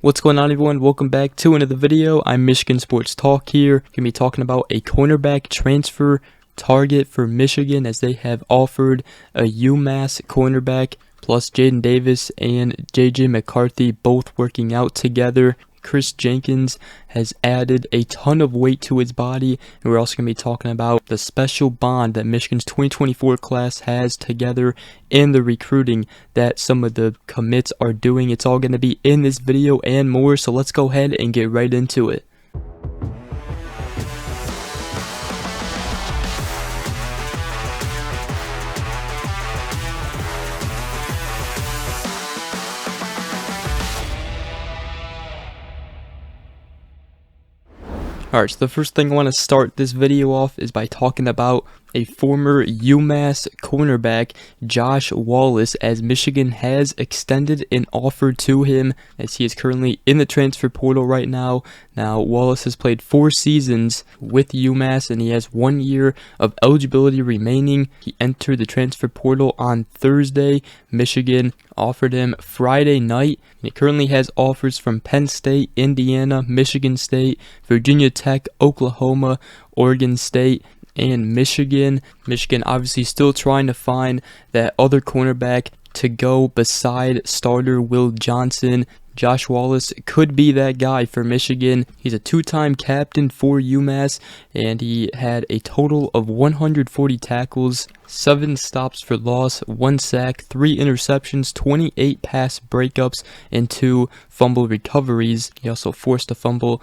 What's going on, everyone? Welcome back to another video. I'm Michigan Sports Talk here. Gonna be talking about a cornerback transfer target for Michigan, as they have offered a UMass cornerback plus Jadyn Davis and JJ McCarthy both working out together. Kris Jenkins has added a ton of weight to his body, and we're also going to be talking about the special bond that Michigan's 2024 class has together and the recruiting that some of the commits are doing. It's all going to be in this video and more, so let's go ahead and get right into it. Alright, so the first thing I want to start this video off is by talking about a former UMass cornerback, Josh Wallace, as Michigan has extended an offer to him, as he is currently in the transfer portal right now. Now, Wallace has played 4 seasons with UMass, and he has 1 year of eligibility remaining. He entered the transfer portal on Thursday. Michigan offered him Friday night, and he currently has offers from Penn State, Indiana, Michigan State, Virginia Tech, Oklahoma, Oregon State, and Michigan. Michigan obviously still trying to find that other cornerback to go beside starter Will Johnson. Josh Wallace could be that guy for Michigan. He's a 2-time captain for UMass, and he had a total of 140 tackles, 7 stops for loss, 1 sack, 3 interceptions, 28 pass breakups, and 2 fumble recoveries. He also forced a fumble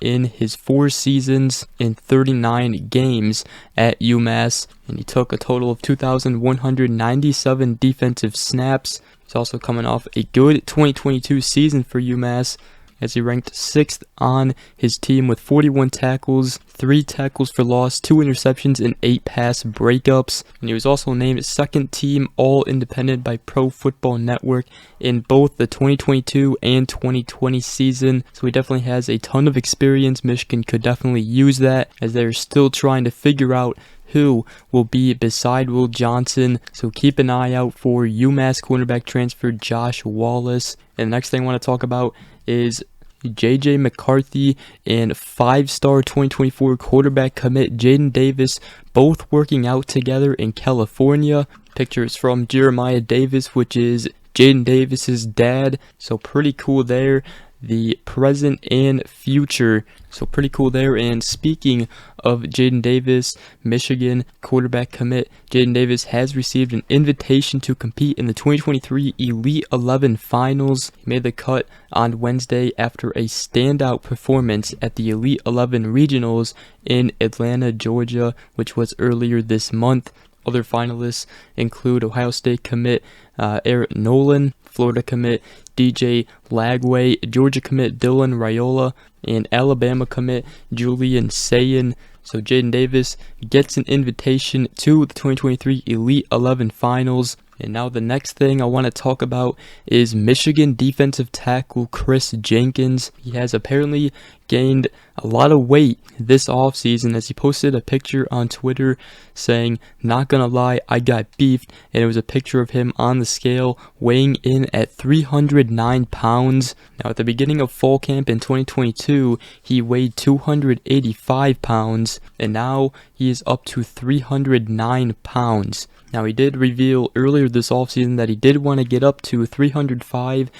in his 4 seasons in 39 games at UMass, and he took a total of 2,197 defensive snaps. He's also coming off a good 2022 season for UMass, as he ranked 6th on his team with 41 tackles, 3 tackles for loss, 2 interceptions, and 8 pass breakups. And he was also named 2nd team All-Independent by Pro Football Network in both the 2022 and 2020 season. So he definitely has a ton of experience. Michigan could definitely use that, as they're still trying to figure out who will be beside Will Johnson. So keep an eye out for UMass cornerback transfer Josh Wallace. And the next thing I want to talk about is JJ McCarthy and 5-star 2024 quarterback commit Jadyn Davis, both working out together in California. Pictures from Jeremiah Davis, which is Jadyn Davis's dad. So pretty cool there. The present and future, so pretty cool there. And speaking of Jadyn Davis, Michigan quarterback commit Jadyn Davis has received an invitation to compete in the 2023 Elite 11 Finals. He made the cut on Wednesday after a standout performance at the Elite 11 Regionals in Atlanta, Georgia, which was earlier this month. Other finalists include Ohio State commit Eric Nolan, Florida commit DJ Lagway, Georgia commit Dylan Raiola, and Alabama commit Julian Sayin. So Jadyn Davis gets an invitation to the 2023 Elite 11 Finals. And now the next thing I want to talk about is Michigan defensive tackle Kris Jenkins. He has apparently gained a lot of weight this offseason, as he posted a picture on Twitter saying, "Not gonna lie, I got beefed," and it was a picture of him on the scale weighing in at 309 pounds. Now, at the beginning of fall camp in 2022, he weighed 285 pounds, and now he is up to 309 pounds. Now, he did reveal earlier this offseason that he did want to get up to 305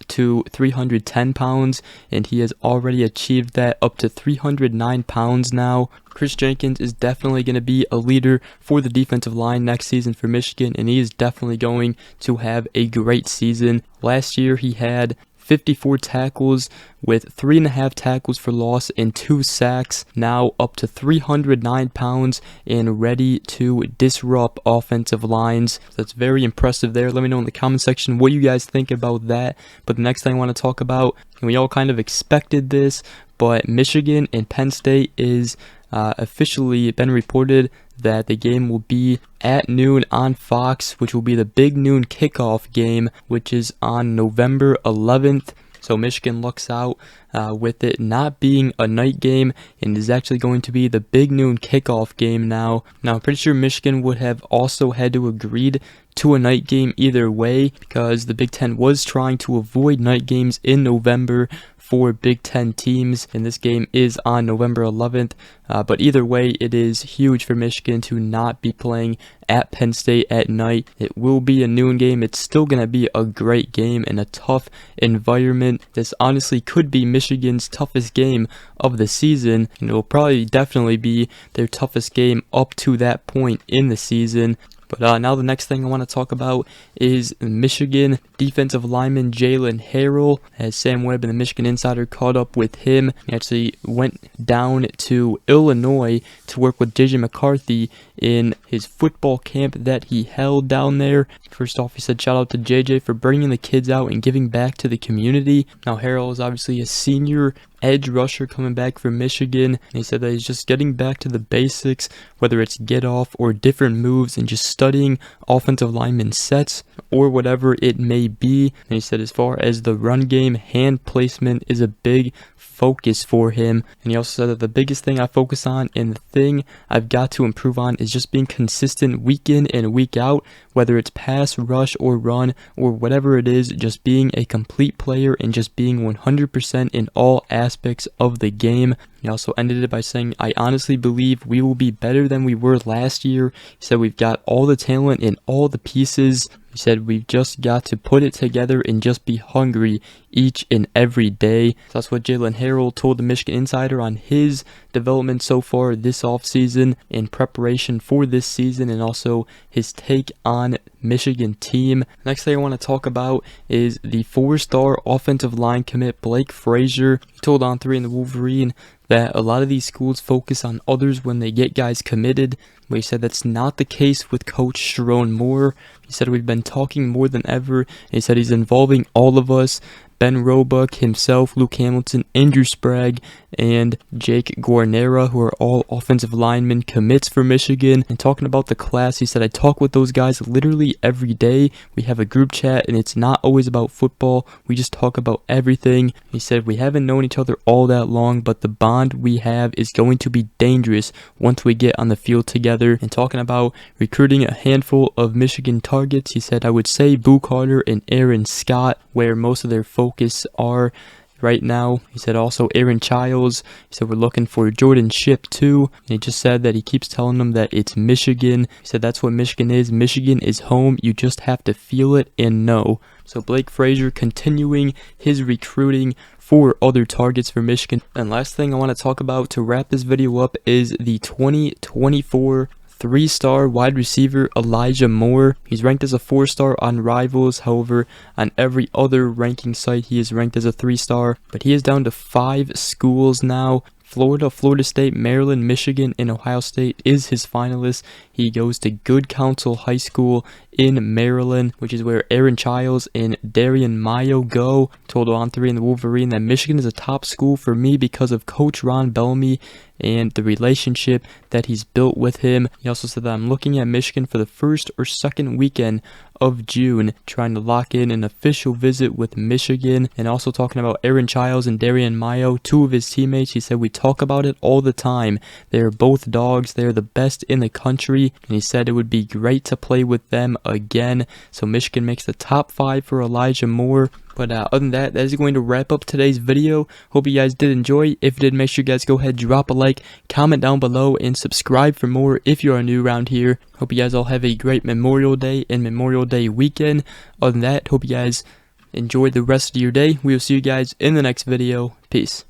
to 310 pounds, and he has already achieved that, up to 309 pounds now. Kris Jenkins is definitely going to be a leader for the defensive line next season for Michigan, and he is definitely going to have a great season. Last year, he had 54 tackles with 3.5 tackles for loss and 2 sacks. Now up to 309 pounds and ready to disrupt offensive lines. So that's very impressive there. Let me know in the comment section what you guys think about that. But the next thing I want to talk about, and we all kind of expected this, but Michigan and Penn State is officially been reported that the game will be at noon on Fox, which will be the big noon kickoff game, which is on November 11th. So Michigan lucks out with it not being a night game, and is actually going to be the big noon kickoff game now. Now, I'm pretty sure Michigan would have also had to agreed to a night game either way, because the Big Ten was trying to avoid night games in November for Big Ten teams, and this game is on November 11th. But either way, it is huge for Michigan to not be playing at Penn State at night. It will be a noon game. It's still going to be a great game and a tough environment. This honestly could be Michigan's toughest game of the season, and it will probably definitely be their toughest game up to that point in the season. But now the next thing I want to talk about is Michigan defensive lineman Jadyn Harrell, as Sam Webb and the Michigan Insider caught up with him. He actually went down to Illinois to work with JJ McCarthy in his football camp that he held down there. First off, he said shout out to JJ for bringing the kids out and giving back to the community. Now Harrell is obviously a senior edge rusher coming back from Michigan, and he said that he's just getting back to the basics, whether it's get off or different moves and just studying offensive lineman sets or whatever it may be. And he said as far as the run game, hand placement is a big focus for him. And he also said that the biggest thing I focus on and the thing I've got to improve on is just being consistent week in and week out, whether it's pass, rush, or run, or whatever it is, just being a complete player and just being 100% in all aspects of the game. He also ended it by saying, I honestly believe we will be better than we were last year. He said we've got all the talent and all the pieces. He said we've just got to put it together and just be hungry each and every day. So that's what Jadyn Harrell told the Michigan Insider on his development so far this offseason in preparation for this season, and also his take on Michigan team. Next thing I want to talk about is the 4-star offensive line commit Blake Frazier. He told On3 and the Wolverine that a lot of these schools focus on others when they get guys committed, but he said that's not the case with Coach Sharon Moore. He said we've been talking more than ever, and he said he's involving all of us, Ben Roebuck, himself, Luke Hamilton, Andrew Sprague, and Jake Guarnera, who are all offensive linemen commits for Michigan. And talking about the class, he said, I talk with those guys literally every day. We have a group chat, and it's not always about football. We just talk about everything. He said, we haven't known each other all that long, but the bond we have is going to be dangerous once we get on the field together. And talking about recruiting a handful of Michigan targets, he said, I would say Boo Carter and Aaron Scott, where most of their focus are right now. He said also Aaron Childs. He said we're looking for Jordan Shipp too. And he just said that he keeps telling them that it's Michigan. He said that's what Michigan is. Michigan is home. You just have to feel it and know. So Blake Frazier continuing his recruiting for other targets for Michigan. And last thing I want to talk about to wrap this video up is the 2024 3-star wide receiver Elijah Moore. He's ranked as a 4-star on Rivals. However, on every other ranking site, he is ranked as a 3-star. But he is down to 5 schools now. Florida, Florida State, Maryland, Michigan, and Ohio State is his finalist. He goes to Good Counsel High School in Maryland, which is where Aaron Childs and Darian Mayo go. Told On3 and the Wolverine that Michigan is a top school for me because of Coach Ron Bellamy and the relationship that he's built with him. He also said that I'm looking at Michigan for the first or second weekend of June, trying to lock in an official visit with Michigan. And also talking about Aaron Childs and Darian Mayo, 2 of his teammates. He said we talk about it all the time. They're both dogs. They're the best in the country. And he said it would be great to play with them again. So Michigan makes the top 5 for Elijah Moore. But other than that, that is going to wrap up today's video. Hope you guys did enjoy. If you did, make sure you guys go ahead, drop a like, comment down below, and subscribe for more if you are new around here. Hope you guys all have a great Memorial Day and Memorial Day weekend. Other than that, hope you guys enjoy the rest of your day. We will see you guys in the next video. Peace.